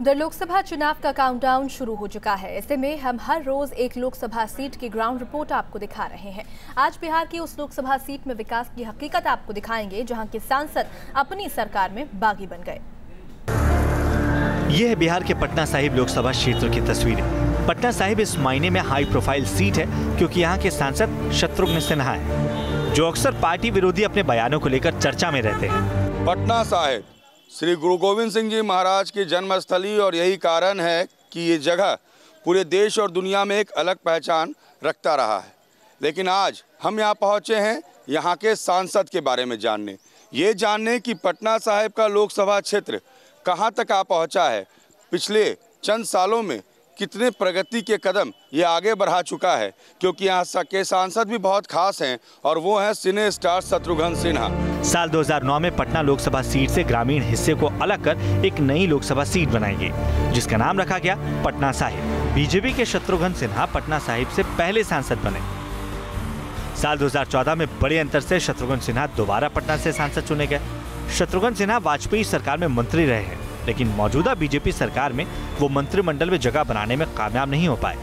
उधर लोकसभा चुनाव का काउंटडाउन शुरू हो चुका है। ऐसे में हम हर रोज एक लोकसभा सीट की ग्राउंड रिपोर्ट आपको दिखा रहे हैं। आज बिहार की उस लोकसभा सीट में विकास की हकीकत आपको दिखाएंगे जहां के सांसद अपनी सरकार में बागी बन गए। ये है बिहार के पटना साहिब लोकसभा क्षेत्र की तस्वीरें। पटना साहिब इस मायने में हाई प्रोफाइल सीट है क्योंकि यहाँ के सांसद शत्रुघ्न सिन्हा है, जो अक्सर पार्टी विरोधी अपने बयानों को लेकर चर्चा में रहते हैं। पटना साहिब श्री गुरु गोविंद सिंह जी महाराज की जन्मस्थली और यही कारण है कि ये जगह पूरे देश और दुनिया में एक अलग पहचान रखता रहा है। लेकिन आज हम यहाँ पहुँचे हैं यहाँ के सांसद के बारे में जानने, ये जानने कि पटना साहिब का लोकसभा क्षेत्र कहाँ तक आ पहुँचा है, पिछले चंद सालों में कितने प्रगति के कदम ये आगे बढ़ा चुका है, क्योंकि यहाँ के सांसद भी बहुत खास हैं और वो हैं सिने स्टार शत्रुघ्न सिन्हा। साल 2009 में पटना लोकसभा सीट से ग्रामीण हिस्से को अलग कर एक नई लोकसभा सीट बनाई गई, जिसका नाम रखा गया पटना साहिब। बीजेपी के शत्रुघ्न सिन्हा पटना साहिब से पहले सांसद बने। साल 2014 में बड़े अंतर से शत्रुघ्न सिन्हा दोबारा पटना से सांसद चुने गए। शत्रुघ्न सिन्हा वाजपेयी सरकार में मंत्री रहे हैं, लेकिन मौजूदा बीजेपी सरकार में वो मंत्रिमंडल में जगह बनाने में कामयाब नहीं हो पाए।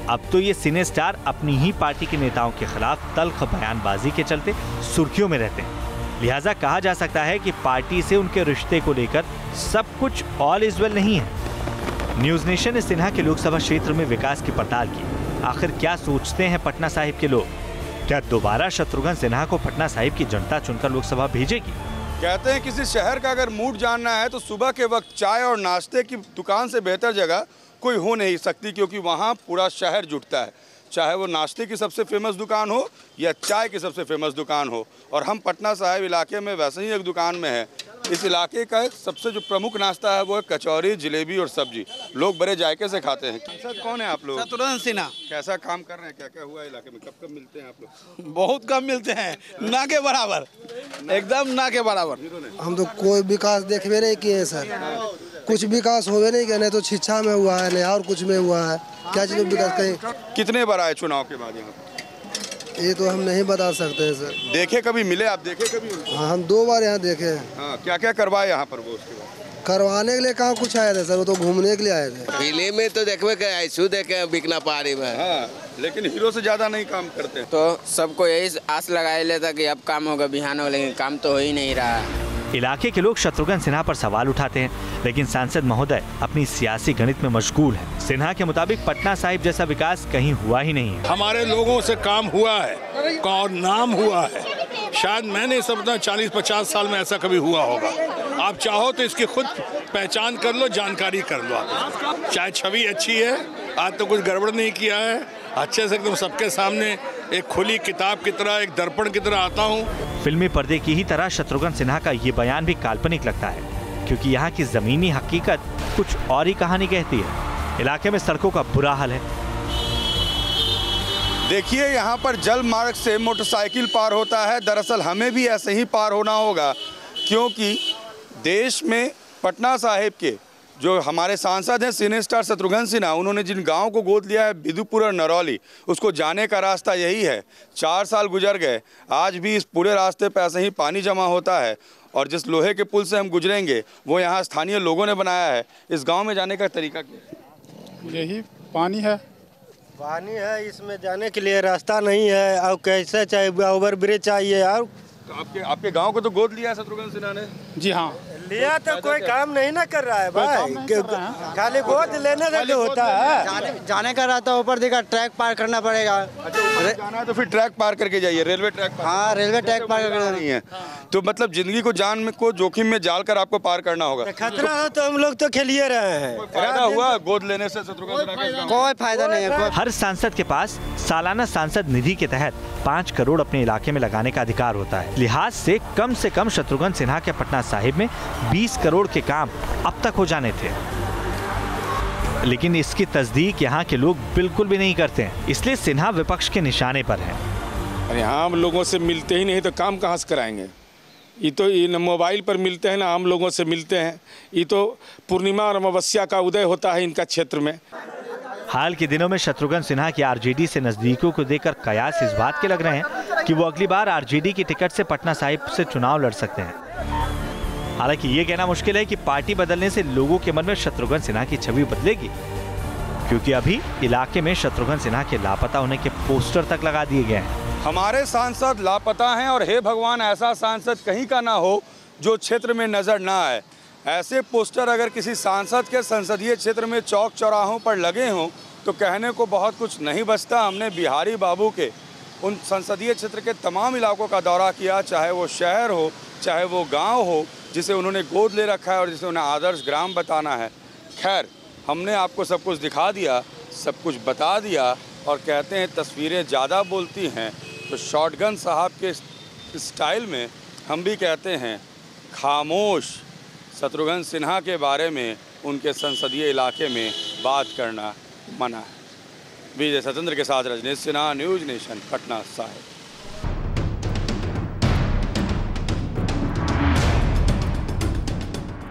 अब तो ये सिने स्टार अपनी ही पार्टी के नेताओं के खिलाफ तल्ख बयानबाजी के चलते सुर्खियों में रहते हैं। लिहाजा कहा जा सकता है कि पार्टी से उनके रिश्ते को लेकर सब कुछ ऑल इज वेल नहीं है। न्यूज नेशन ने सिन्हा के लोकसभा क्षेत्र में विकास की पड़ताल की। आखिर क्या सोचते हैं पटना साहिब के लोग? क्या दोबारा शत्रुघ्न सिन्हा को पटना साहिब की जनता चुनकर लोकसभा भेजेगी? कहते हैं किसी शहर का अगर मूड जानना है तो सुबह के वक्त चाय और नाश्ते की दुकान से बेहतर जगह कोई हो नहीं सकती, क्योंकि वहाँ पूरा शहर जुटता है, चाहे वो नाश्ते की सबसे फेमस दुकान हो या चाय की सबसे फेमस दुकान हो। और हम पटना साहिब इलाके में वैसे ही एक दुकान में है। इस इलाके का सबसे जो प्रमुख नाश्ता है वो है कचौरी, जलेबी और सब्जी। लोग बड़े जायके से खाते हैं। सांसद कौन है आप लोग? शत्रुघ्न सिन्हा। कैसा काम कर रहे हैं, क्या क्या हुआ इलाके में, कब कब मिलते हैं आप लोग? बहुत कम मिलते हैं, ना के बराबर, एकदम ना के बराबर। हम तो कोई विकास देखबे नहीं किए सर, कुछ विकास होवे नहीं किया, नहीं तो शिक्षा में हुआ है, नहीं और कुछ में हुआ है। क्या चीज में विकास कहीं? कितने बार आए चुनाव के बाद यहाँ? ये तो हम नहीं बता सकते हैं सर। देखे कभी, मिले आप, देखे कभी? हाँ, हम 2 बार यहाँ देखे हैं। हाँ, क्या क्या करवाए यहाँ पर वो? उसके बाद करवाने के लिए कहाँ कुछ आए थे सर, वो तो घूमने के लिए आए थे। फिल्म में तो देखबे ऐसू देखे बिकना पहाड़ी में। हाँ, लेकिन हीरो से ज्यादा नहीं काम करते। तो सबको यही आस लगाए लेता कि अब काम होगा बिहान हो, लेकिन काम तो हो ही नहीं रहा। इलाके के लोग शत्रुघ्न सिन्हा पर सवाल उठाते हैं, लेकिन सांसद महोदय अपनी सियासी गणित में मशगूल है। सिन्हा के मुताबिक पटना साहिब जैसा विकास कहीं हुआ ही नहीं है। हमारे लोगों से काम हुआ है और नाम हुआ है। शायद मैं नहीं समझता 40-50 साल में ऐसा कभी हुआ होगा। आप चाहो तो इसकी खुद पहचान कर लो, जानकारी कर लो। आप चाहे छवि अच्छी है, आज तो कुछ गड़बड़ नहीं किया है, अच्छे से एकदम सबके सामने एक खुली किताब की तरह, एक दर्पण की तरह आता हूँ। फिल्मी पर्दे की ही तरह शत्रुघ्न सिन्हा का ये बयान भी काल्पनिक लगता है, क्योंकि यहाँ की जमीनी हकीकत कुछ और ही कहानी कहती है। इलाके में सड़कों का बुरा हाल है। देखिए, यहाँ पर जल मार्ग से मोटरसाइकिल पार होता है। दरअसल हमें भी ऐसे ही पार होना होगा, क्योंकि देश में पटना साहिब के जो हमारे सांसद हैं सिने स्टार शत्रुघ्न सिन्हा, उन्होंने जिन गांवों को गोद लिया है, बिदुपुर और नरौली, उसको जाने का रास्ता यही है। 4 साल गुजर गए, आज भी इस पूरे रास्ते पर ऐसे ही पानी जमा होता है। और जिस लोहे के पुल से हम गुजरेंगे वो यहाँ स्थानीय लोगों ने बनाया है। इस गांव में जाने का तरीका क्या है? यही पानी है, इसमें जाने के लिए रास्ता नहीं है। और कैसे चाहिए, ओवर ब्रिज चाहिए। और तो आपके गांव को तो गोद लिया है शत्रुघ्न सिन्हा ने? जी हाँ, लिया तो कोई काम नहीं ना कर रहा है भाई, खाली गोद लेने से होता है। जाने का रहता है, ऊपर देखा ट्रैक पार करना पड़ेगा। अच्छा, जाना है तो फिर ट्रैक पार करके जाइए, रेलवे ट्रैक पार। हाँ, रेलवे ट्रैक पार करना नहीं है तो मतलब जिंदगी को जान में को जोखिम में डालकर आपको पार करना होगा। खतरा हो तो हम लोग तो खेलिए रहे हैं। फायदा हुआ गोद लेने से शत्रुघ्न सिन्हा? कोई फायदा नहीं है। हर सांसद के पास सालाना सांसद निधि के तहत 5 करोड़ अपने इलाके में लगाने का अधिकार होता है। लिहाज से कम शत्रुघ्न सिन्हा के पटना साहिब में 20 करोड़ के काम अब तक हो जाने थे, लेकिन इसकी तस्दीक यहाँ के लोग बिल्कुल भी नहीं करते हैं। इसलिए सिन्हा विपक्ष के निशाने पर है। अरे हाँ, हम लोगों से मिलते ही नहीं तो काम कहाँ से कराएंगे? ये तो मोबाइल पर मिलते हैं ना, आम लोगों से मिलते हैं। ये तो पूर्णिमा और अमावस्या का उदय होता है इनका क्षेत्र में। हाल के दिनों में शत्रुघ्न सिन्हा की आरजेडी से नजदीकों को देखकर कयास इस बात के लग रहे हैं कि वो अगली बार आरजेडी की टिकट से पटना साहिब से चुनाव लड़ सकते हैं। हालांकि ये कहना मुश्किल है कि पार्टी बदलने से लोगों के मन में शत्रुघ्न सिन्हा की छवि बदलेगी, क्योंकि अभी इलाके में शत्रुघ्न सिन्हा के लापता होने के पोस्टर तक लगा दिए गए हैं। हमारे सांसद लापता हैं और हे भगवान ऐसा सांसद कहीं का ना हो जो क्षेत्र में नजर ना आए। ऐसे पोस्टर अगर किसी सांसद के संसदीय क्षेत्र में चौक चौराहों पर लगे हों तो कहने को बहुत कुछ नहीं बचता। हमने बिहारी बाबू के उन संसदीय क्षेत्र के तमाम इलाकों का दौरा किया, चाहे वो शहर हो चाहे वो गांव हो जिसे उन्होंने गोद ले रखा है और जिसे उन्हें आदर्श ग्राम बताना है। खैर, हमने आपको सब कुछ दिखा दिया, सब कुछ बता दिया और कहते हैं तस्वीरें ज़्यादा बोलती हैं, तो शॉटगन साहब के स्टाइल में हम भी कहते हैं खामोश। शत्रुघ्न सिन्हा के बारे में उनके संसदीय इलाके में बात करना मना है। विजय सतेंद्र के साथ रजनीश सिन्हा, न्यूज़ नेशन, पटना साहिब।